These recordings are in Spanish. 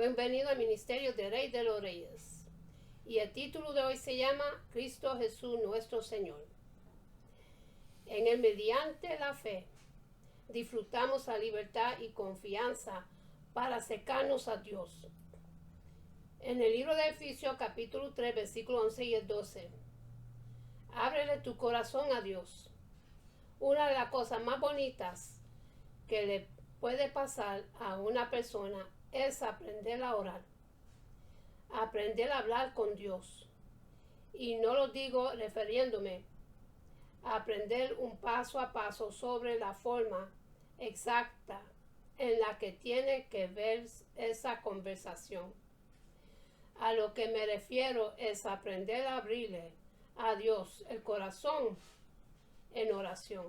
Bienvenido al Ministerio de Rey de los Reyes. Y el título de hoy se llama Cristo Jesús nuestro Señor. En él, mediante la fe, disfrutamos la libertad y confianza para acercarnos a Dios. En el libro de Efesios capítulo 3, versículos 11 y 12. Ábrele tu corazón a Dios. Una de las cosas más bonitas que le puede pasar a una persona es aprender a orar, aprender a hablar con Dios. Y no lo digo refiriéndome a aprender un paso a paso sobre la forma exacta en la que tiene que ver esa conversación. A lo que me refiero es aprender a abrirle a Dios el corazón en oración.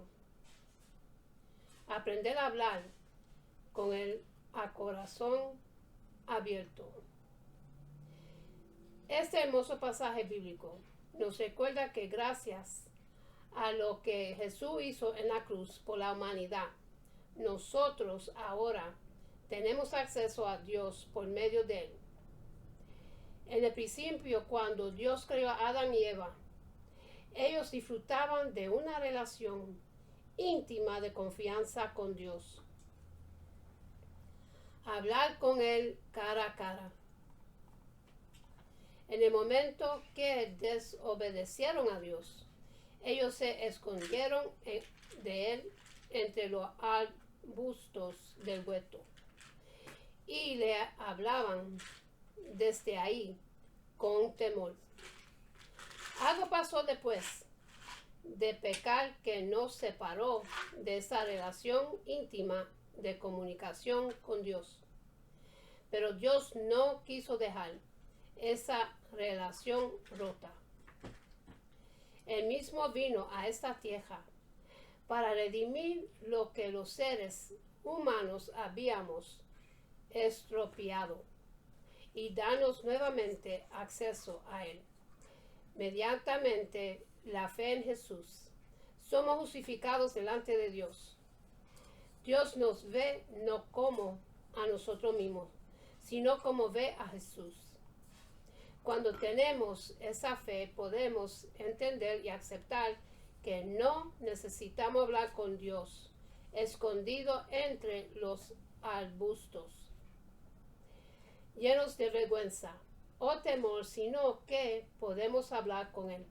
Aprender a hablar con él a corazón abierto. Este hermoso pasaje bíblico nos recuerda que gracias a lo que Jesús hizo en la cruz por la humanidad, nosotros ahora tenemos acceso a Dios por medio de él. En el principio, cuando Dios creó a Adán y Eva, ellos disfrutaban de una relación íntima de confianza con Dios. Hablar con él cara a cara. En el momento que desobedecieron a Dios, ellos se escondieron de él entre los arbustos del huerto y le hablaban desde ahí con temor. Algo pasó después de pecar que nos separó de esa relación íntima de comunicación con Dios. Pero Dios no quiso dejar esa relación rota. Él mismo vino a esta tierra para redimir lo que los seres humanos habíamos estropeado y darnos nuevamente acceso a él. Mediante la fe en Jesús, somos justificados delante de Dios. Dios nos ve no como a nosotros mismos, sino como ve a Jesús. Cuando tenemos esa fe, podemos entender y aceptar que no necesitamos hablar con Dios, escondido entre los arbustos, llenos de vergüenza o temor, sino que podemos hablar con Él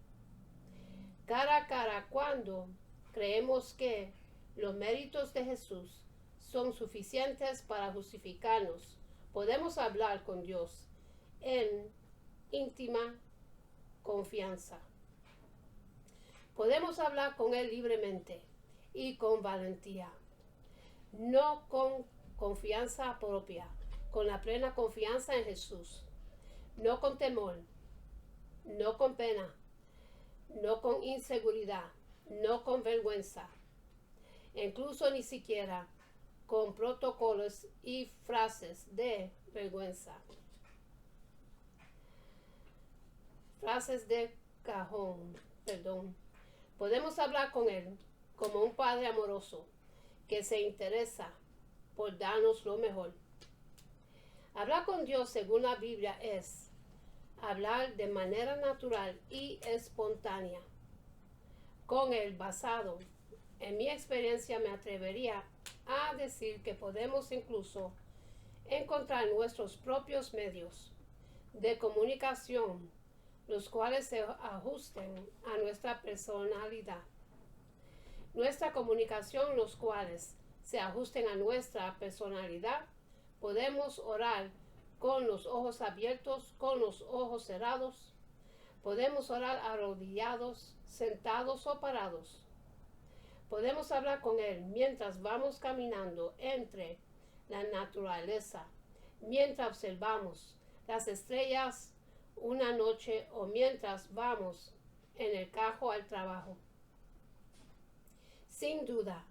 cara a cara cuando creemos que los méritos de Jesús son suficientes para justificarnos. Podemos hablar con Dios en íntima confianza. Podemos hablar con Él libremente y con valentía, no con confianza propia, con la plena confianza en Jesús, no con temor, no con pena, no con inseguridad, no con vergüenza, incluso ni siquiera con protocolos y frases de vergüenza. Frases de cajón, Podemos hablar con Él como un Padre amoroso que se interesa por darnos lo mejor. Hablar con Dios según la Biblia es hablar de manera natural y espontánea. Con Él basado en mi experiencia me atrevería a decir que podemos incluso encontrar nuestros propios medios de comunicación, los cuales se ajusten a nuestra personalidad. Nuestra comunicación, los cuales se ajusten a nuestra personalidad. Podemos orar con los ojos abiertos, con los ojos cerrados. Podemos orar arrodillados, sentados o parados. Podemos hablar con Él mientras vamos caminando entre la naturaleza, mientras observamos las estrellas una noche o mientras vamos en el carro al trabajo. Sin duda,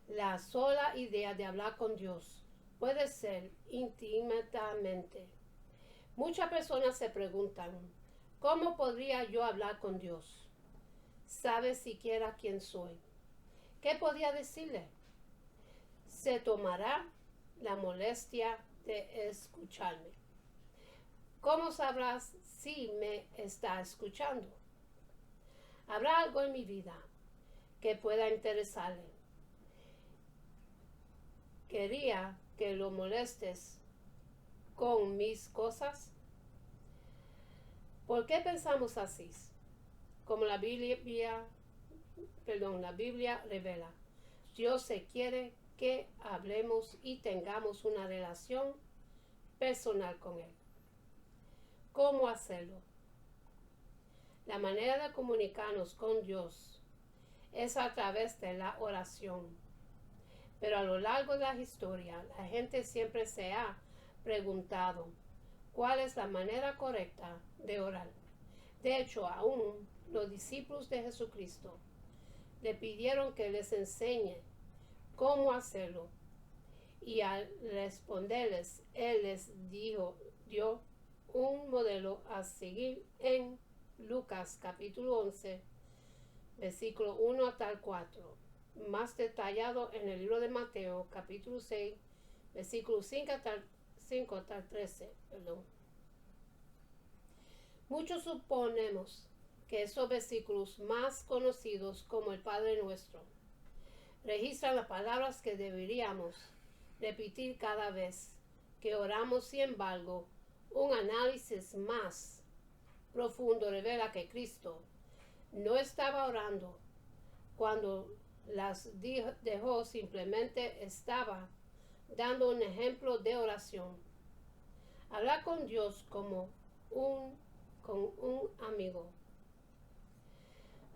la sola idea de hablar con Dios puede ser íntimamente. Muchas personas se preguntan, ¿cómo podría yo hablar con Dios? ¿Sabe siquiera quién soy? ¿Qué podría decirle? ¿Se tomará la molestia de escucharme? ¿Cómo sabrás si me está escuchando? ¿Habrá algo en mi vida que pueda interesarle? ¿Quería que lo molestes con mis cosas? ¿Por qué pensamos así? Como la Biblia revela, Dios se quiere que hablemos y tengamos una relación personal con Él. ¿Cómo hacerlo? La manera de comunicarnos con Dios es a través de la oración. Pero a lo largo de la historia, la gente siempre se ha preguntado cuál es la manera correcta de orar. De hecho, aún los discípulos de Jesucristo le pidieron que les enseñe cómo hacerlo. Y al responderles, Él les dio un modelo a seguir en Lucas capítulo 11, versículo 1 hasta el 4. Más detallado en el libro de Mateo capítulo 6, versículo 5 hasta el 13. Muchos suponemos que esos versículos más conocidos como el Padre Nuestro registran las palabras que deberíamos repetir cada vez que oramos. Sin embargo, un análisis más profundo revela que Cristo no estaba orando cuando las dejó, simplemente estaba dando un ejemplo de oración. Hablar con Dios como con un amigo.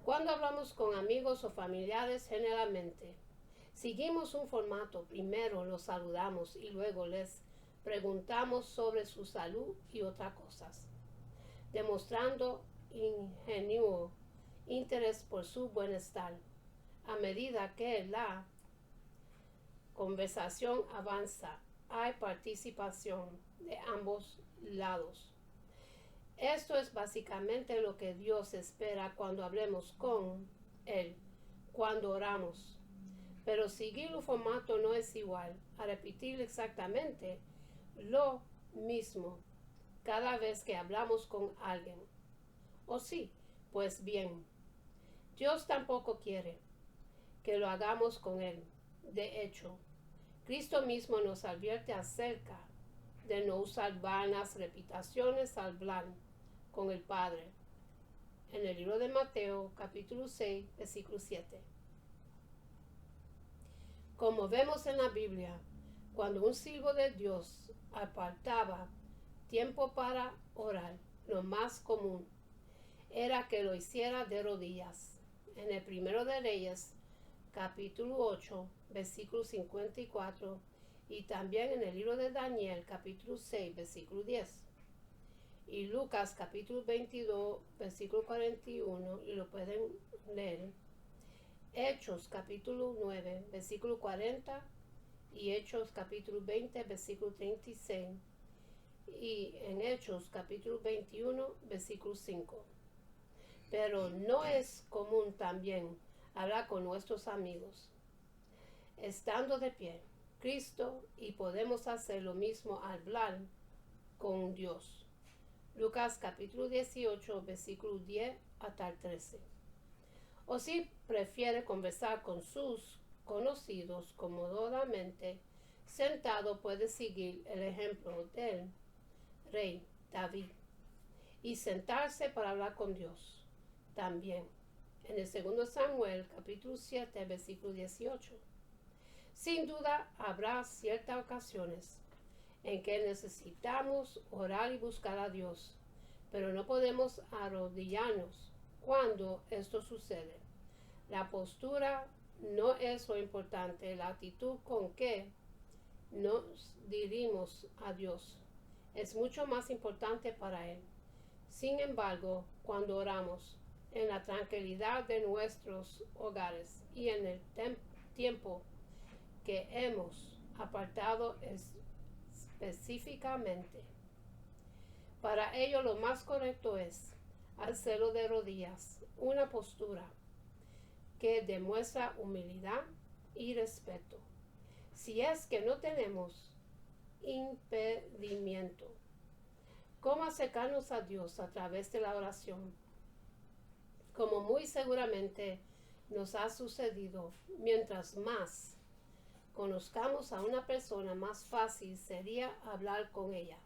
Cuando hablamos con amigos o familiares, generalmente seguimos un formato. Primero los saludamos y luego les preguntamos sobre su salud y otras cosas, demostrando ingenuo interés por su bienestar. A medida que la conversación avanza, hay participación de ambos lados. Esto es básicamente lo que Dios espera cuando hablemos con Él, cuando oramos. Pero seguir un formato no es igual a repetir exactamente lo mismo cada vez que hablamos con alguien. ¿O sí? Pues bien, Dios tampoco quiere que lo hagamos con Él. De hecho, Cristo mismo nos advierte acerca de no usar vanas repeticiones al hablar con el Padre. En el libro de Mateo, capítulo 6, versículo 7. Como vemos en la Biblia, cuando un siervo de Dios apartaba tiempo para orar, lo más común era que lo hiciera de rodillas. En el primero de Reyes, capítulo 8, versículo 54, y también en el libro de Daniel, capítulo 6, versículo 10. Y Lucas, capítulo 22, versículo 41, y lo pueden leer. Hechos, capítulo 9, versículo 40, y Hechos, capítulo 20, versículo 36, y en Hechos, capítulo 21, versículo 5. Pero no es común también hablar con nuestros amigos estando de pie, Cristo, y podemos hacer lo mismo al hablar con Dios. Lucas capítulo 18, versículo 10 hasta el 13. O si prefiere conversar con sus conocidos cómodamente sentado, puede seguir el ejemplo del rey David y sentarse para hablar con Dios. También en el 2 Samuel capítulo 7, versículo 18. Sin duda habrá ciertas ocasiones en que necesitamos orar y buscar a Dios, pero no podemos arrodillarnos cuando esto sucede. La postura no es lo importante, la actitud con que nos dirigimos a Dios es mucho más importante para Él. Sin embargo, cuando oramos en la tranquilidad de nuestros hogares y en el tiempo que hemos apartado específicamente para ello, lo más correcto es hacerlo de rodillas, una postura que demuestra humildad y respeto. Si es que no tenemos impedimento, ¿Cómo acercarnos a Dios a través de la oración? Como muy seguramente nos ha sucedido, mientras más conozcamos a una persona, más fácil sería hablar con ella.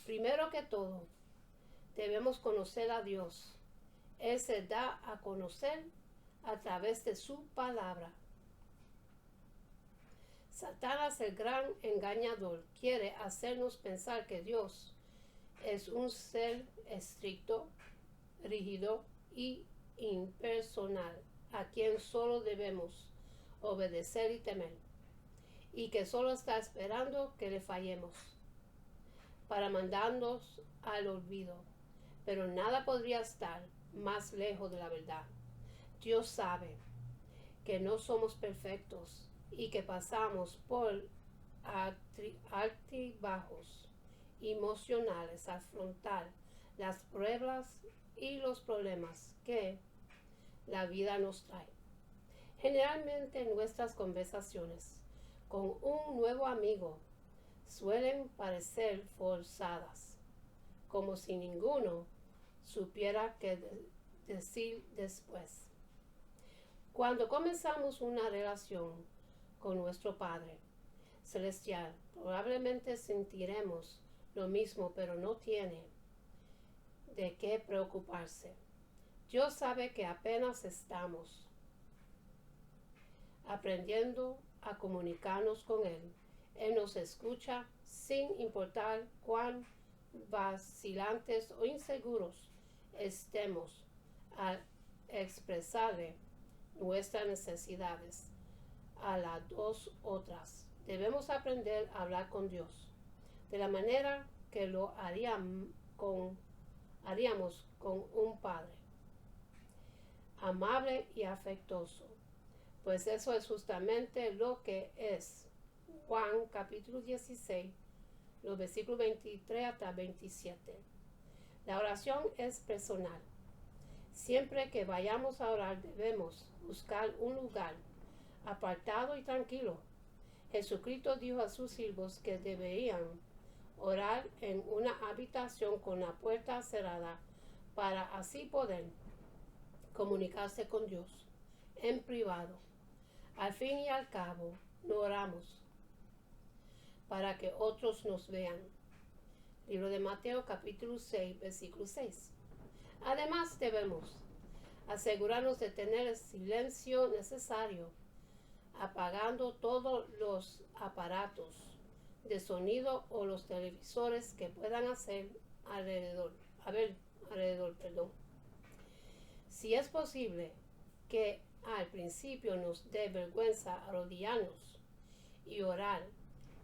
Primero que todo, debemos conocer a Dios. Él se da a conocer a través de su palabra. Satanás, el gran engañador, quiere hacernos pensar que Dios es un ser estricto, rígido y impersonal, a quien solo debemos obedecer y temer, y que solo está esperando que le fallemos para mandarnos al olvido. Pero nada podría estar más lejos de la verdad. Dios sabe que no somos perfectos y que pasamos por altibajos emocionales al afrontar las pruebas y los problemas que la vida nos trae. Generalmente nuestras conversaciones con un nuevo amigo suelen parecer forzadas, como si ninguno supiera qué decir después. Cuando comenzamos una relación con nuestro Padre Celestial, probablemente sentiremos lo mismo, pero no tiene de qué preocuparse. Dios sabe que apenas estamos aprendiendo a comunicarnos con Él. Él nos escucha sin importar cuán vacilantes o inseguros estemos al expresarle nuestras necesidades a las dos otras. Debemos aprender a hablar con Dios de la manera que lo haríamos con un padre, amable y afectuoso, pues eso es justamente lo que es. Juan capítulo 16, los versículos 23 hasta 27. La oración es personal. Siempre que vayamos a orar debemos buscar un lugar apartado y tranquilo. Jesucristo dijo a sus siervos que deberían orar en una habitación con la puerta cerrada para así poder comunicarse con Dios en privado. Al fin y al cabo, no oramos para que otros nos vean. Libro de Mateo capítulo 6, versículo 6. Además debemos asegurarnos de tener el silencio necesario, apagando todos los aparatos de sonido o los televisores que puedan haber alrededor. Si es posible que al principio nos dé vergüenza arrodillarnos y orar,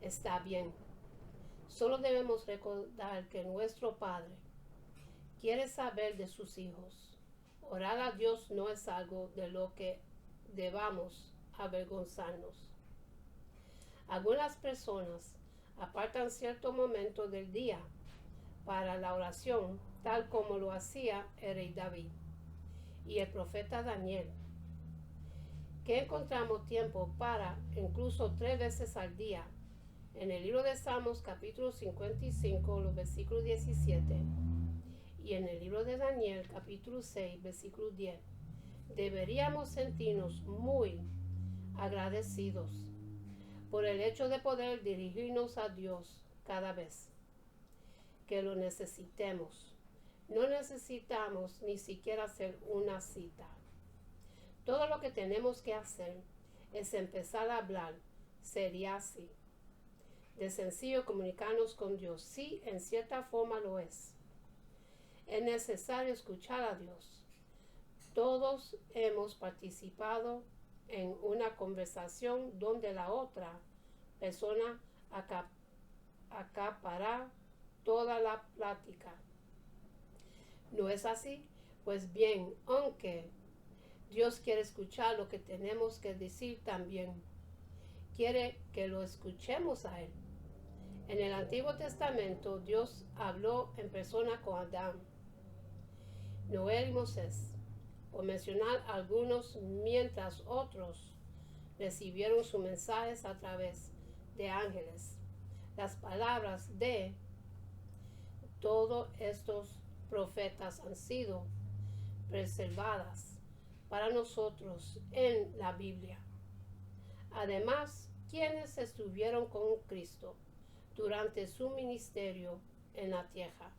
está bien. Solo debemos recordar que nuestro Padre quiere saber de sus hijos. Orar a Dios no es algo de lo que debamos avergonzarnos. Algunas personas apartan cierto momento del día para la oración, tal como lo hacía el rey David y el profeta Daniel, que encontramos tiempo para incluso 3 veces al día. En el libro de Salmos capítulo 55, los versículos 17, y en el libro de Daniel capítulo 6, versículo 10, deberíamos sentirnos muy agradecidos por el hecho de poder dirigirnos a Dios cada vez que lo necesitemos. No necesitamos ni siquiera hacer una cita. Todo lo que tenemos que hacer es empezar a hablar. Sería así de sencillo comunicarnos con Dios. Sí, en cierta forma lo es. Es necesario escuchar a Dios. Todos hemos participado en una conversación donde la otra persona acapara toda la plática. ¿No es así? Pues bien, aunque Dios quiere escuchar lo que tenemos que decir, también quiere que lo escuchemos a Él. En el Antiguo Testamento, Dios habló en persona con Adán, Noé y Moisés, por mencionar algunos, mientras otros recibieron sus mensajes a través de ángeles. Las palabras de Todos estos profetas han sido preservadas para nosotros en la Biblia. Además, quienes estuvieron con Cristo durante su ministerio en la tierra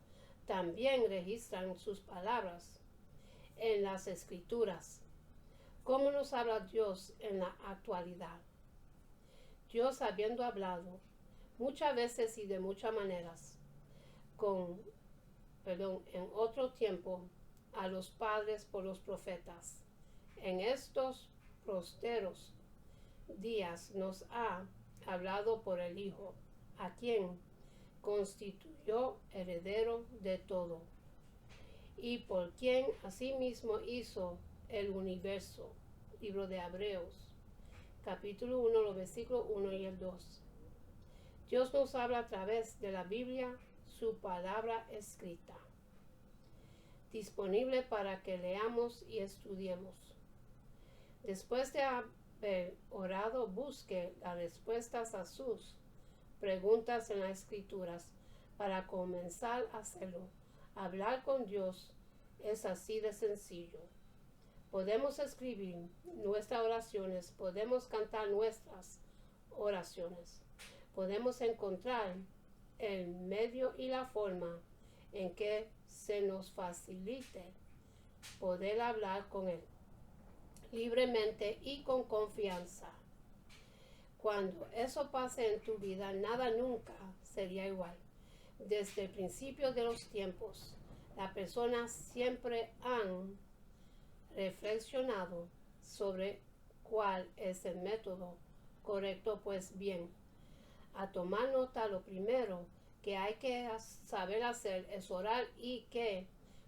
también registran sus palabras en las Escrituras. ¿Cómo nos habla Dios en la actualidad? Dios, habiendo hablado muchas veces y de muchas maneras en otro tiempo a los padres por los profetas, en estos posteros días nos ha hablado por el Hijo, a quien constituyó heredero de todo, y por quien asimismo hizo el universo. Libro de Hebreos, capítulo 1, los versículos 1 y el 2. Dios nos habla a través de la Biblia, su palabra escrita, disponible para que leamos y estudiemos. Después de haber orado, busque las respuestas a sus preguntas en las Escrituras para comenzar a hacerlo. Hablar con Dios es así de sencillo. Podemos escribir nuestras oraciones, podemos cantar nuestras oraciones, podemos encontrar el medio y la forma en que se nos facilite poder hablar con Él libremente y con confianza. Cuando eso pase en tu vida, nada nunca sería igual. Desde el principio de los tiempos, las personas siempre han reflexionado sobre cuál es el método correcto. Pues bien, a tomar nota, lo primero que hay que saber hacer es orar, y que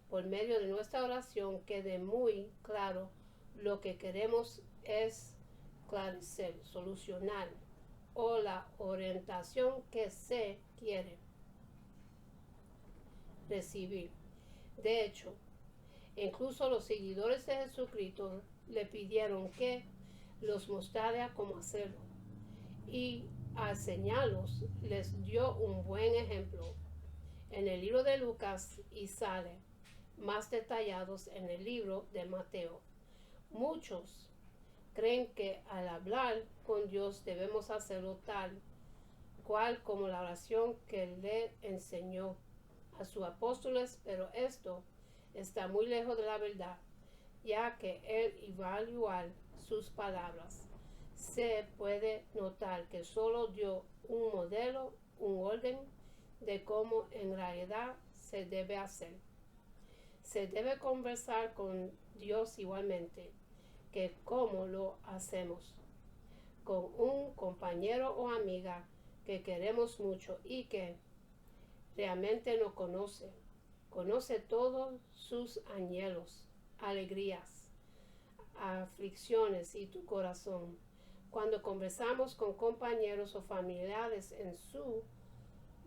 por medio de nuestra oración quede muy claro lo que queremos es esclarecer, solucionar, o la orientación que se quiere recibir. De hecho, incluso los seguidores de Jesucristo le pidieron que los mostrara cómo hacerlo, y al señalarlos les dio un buen ejemplo en el libro de Lucas, y sale más detallados en el libro de Mateo. Muchos creen que al hablar con Dios debemos hacerlo tal cual como la oración que le enseñó a sus apóstoles, pero esto está muy lejos de la verdad, ya que él evaluar sus palabras. Se puede notar que solo dio un modelo, un orden de cómo en realidad se debe hacer. Se debe conversar con Dios igualmente que cómo lo hacemos con un compañero o amiga que queremos mucho y que realmente nos conoce todos sus anhelos, alegrías, aflicciones y tu corazón. Cuando conversamos con compañeros o familiares, en su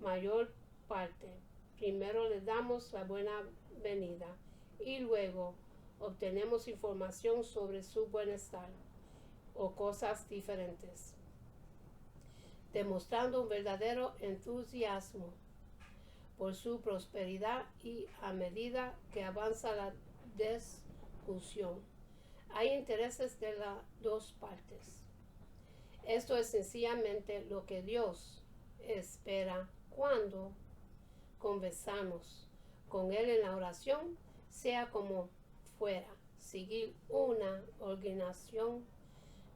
mayor parte, primero les damos la buena venida y luego obtenemos información sobre su bienestar o cosas diferentes, demostrando un verdadero entusiasmo por su prosperidad. Y a medida que avanza la discusión, hay intereses de las dos partes. Esto es sencillamente lo que Dios espera cuando conversamos con Él en la oración, sea como fuera. Seguir una organización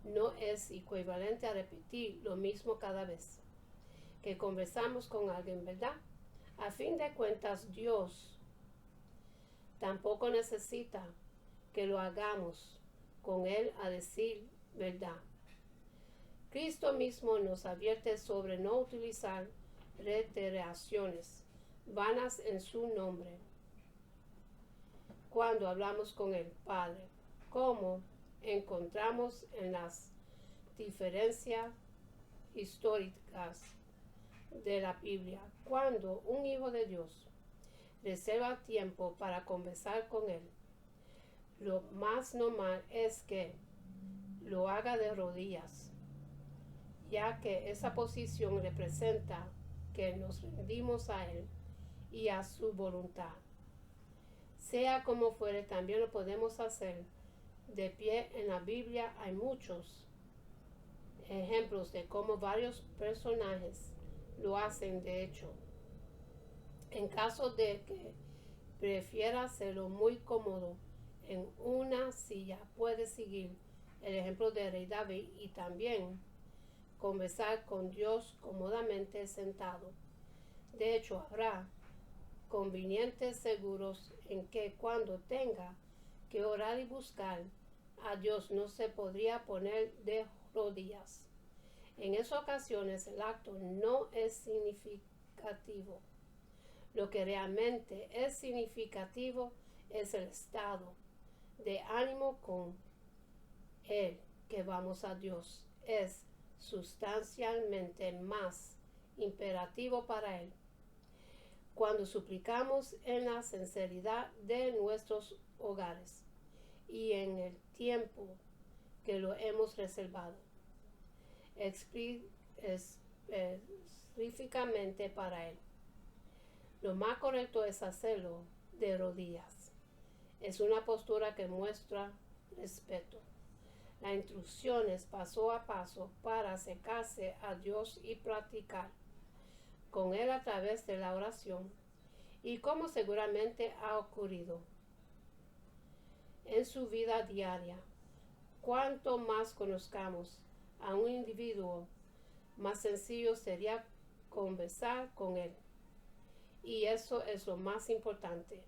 no es equivalente a repetir lo mismo cada vez que conversamos con alguien, ¿verdad? A fin de cuentas, Dios tampoco necesita que lo hagamos con Él a decir verdad. Cristo mismo nos advierte sobre no utilizar reiteraciones vanas en su nombre cuando hablamos con el Padre, como encontramos en las diferencias históricas de la Biblia. Cuando un hijo de Dios reserva tiempo para conversar con Él, lo más normal es que lo haga de rodillas, ya que esa posición representa que nos rendimos a Él y a su voluntad. Sea como fuere, también lo podemos hacer de pie. En la Biblia hay muchos ejemplos de cómo varios personajes lo hacen de hecho. En caso de que prefiera hacerlo muy cómodo en una silla, puede seguir el ejemplo de rey David y también conversar con Dios cómodamente sentado. De hecho, habrá convenientes seguros en que cuando tenga que orar y buscar a Dios no se podría poner de rodillas. En esas ocasiones el acto no es significativo. Lo que realmente es significativo es el estado de ánimo con el que vamos a Dios. Es sustancialmente más imperativo para Él. Cuando suplicamos en la sinceridad de nuestros hogares y en el tiempo que lo hemos reservado, específicamente para Él. Lo más correcto es hacerlo de rodillas. Es una postura que muestra respeto. Las instrucciones paso a paso para acercarse a Dios y practicar con Él a través de la oración, y como seguramente ha ocurrido en su vida diaria, cuanto más conozcamos a un individuo, más sencillo sería conversar con Él. Y eso es lo más importante.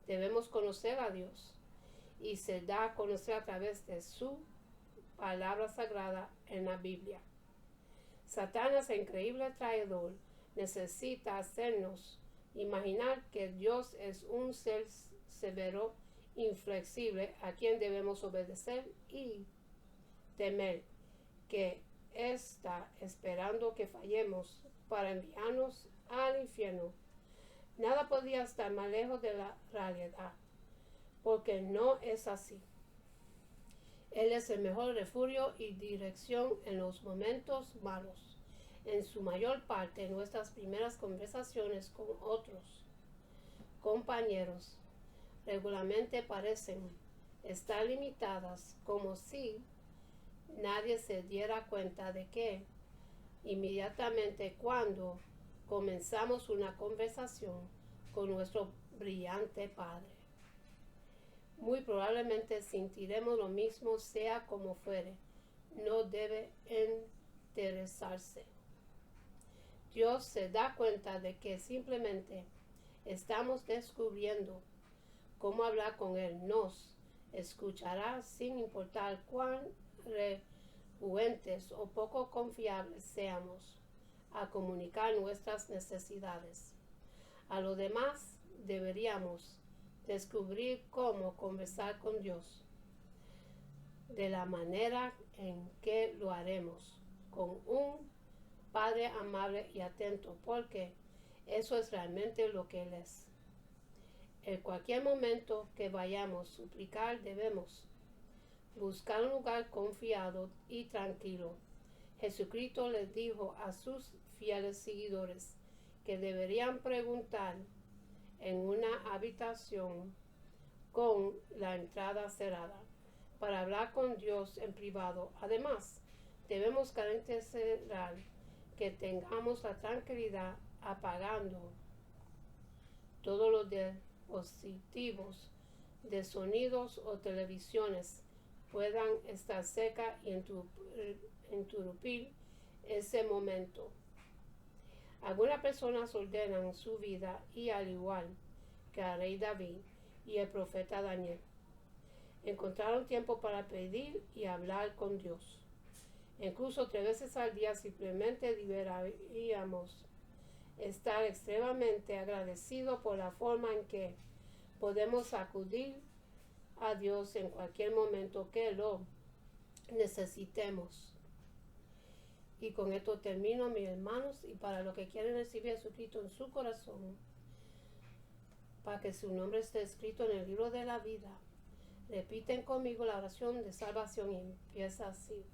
Debemos conocer a Dios y se da a conocer a través de su palabra sagrada en la Biblia. Satanás, el increíble traidor, necesita hacernos imaginar que Dios es un ser severo, inflexible, a quien debemos obedecer y temer, que está esperando que fallemos para enviarnos al infierno. Nada podría estar más lejos de la realidad, porque no es así. Él es el mejor refugio y dirección en los momentos malos. En su mayor parte, nuestras primeras conversaciones con otros compañeros regularmente parecen estar limitadas, como si nadie se diera cuenta de que inmediatamente cuando comenzamos una conversación con nuestro brillante Padre, muy probablemente sentiremos lo mismo. Sea como fuere, no debe interesarse. Dios se da cuenta de que simplemente estamos descubriendo cómo hablar con Él. Nos escuchará sin importar cuán renuentes o poco confiables seamos a comunicar nuestras necesidades. A lo demás deberíamos descubrir cómo conversar con Dios de la manera en que lo haremos, con un Padre amable y atento, porque eso es realmente lo que Él es. En cualquier momento que vayamos a suplicar, debemos buscar un lugar confiado y tranquilo. Jesucristo les dijo a sus fieles seguidores que deberían preguntar en una habitación con la entrada cerrada para hablar con Dios en privado. Además, debemos garantizar que tengamos la tranquilidad apagando todos los dispositivos de sonidos o televisiones puedan estar cerca y interrumpir ese momento. Algunas personas ordenan su vida, y al igual que el rey David y el profeta Daniel, encontraron tiempo para pedir y hablar con Dios. Incluso 3 veces al día. Simplemente deberíamos estar extremadamente agradecidos por la forma en que podemos acudir a Dios en cualquier momento que lo necesitemos. Y con esto termino, mis hermanos, y para los que quieren recibir a Jesucristo en su corazón, para que su nombre esté escrito en el libro de la vida, repiten conmigo la oración de salvación y empieza así.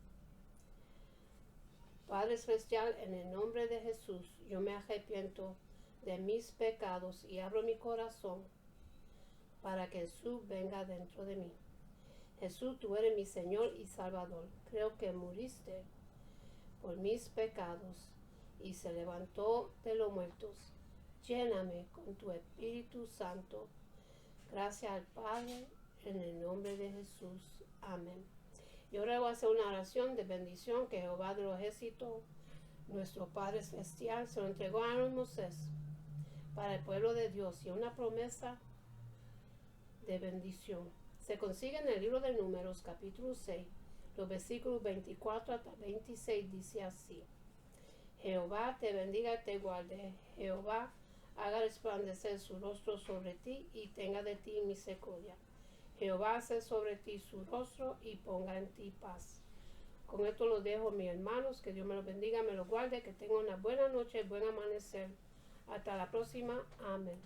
Padre Celestial, en el nombre de Jesús, yo me arrepiento de mis pecados y abro mi corazón para que Jesús venga dentro de mí. Jesús, tú eres mi Señor y Salvador. Creo que muriste por mis pecados y se levantó de los muertos. Lléname con tu Espíritu Santo. Gracias al Padre, en el nombre de Jesús. Amén. Y ahora voy a hacer una oración de bendición que Jehová de los ejércitos, nuestro Padre Celestial, se lo entregó a Moisés para el pueblo de Dios, y una promesa de bendición. Se consigue en el libro de Números, capítulo 6, los versículos 24 hasta 26, dice así: Jehová te bendiga y te guarde. Jehová haga resplandecer su rostro sobre ti y tenga de ti misericordia. Jehová hace sobre ti su rostro y ponga en ti paz. Con esto los dejo, mis hermanos. Que Dios me los bendiga, me los guarde, que tengan una buena noche, buen amanecer. Hasta la próxima. Amén.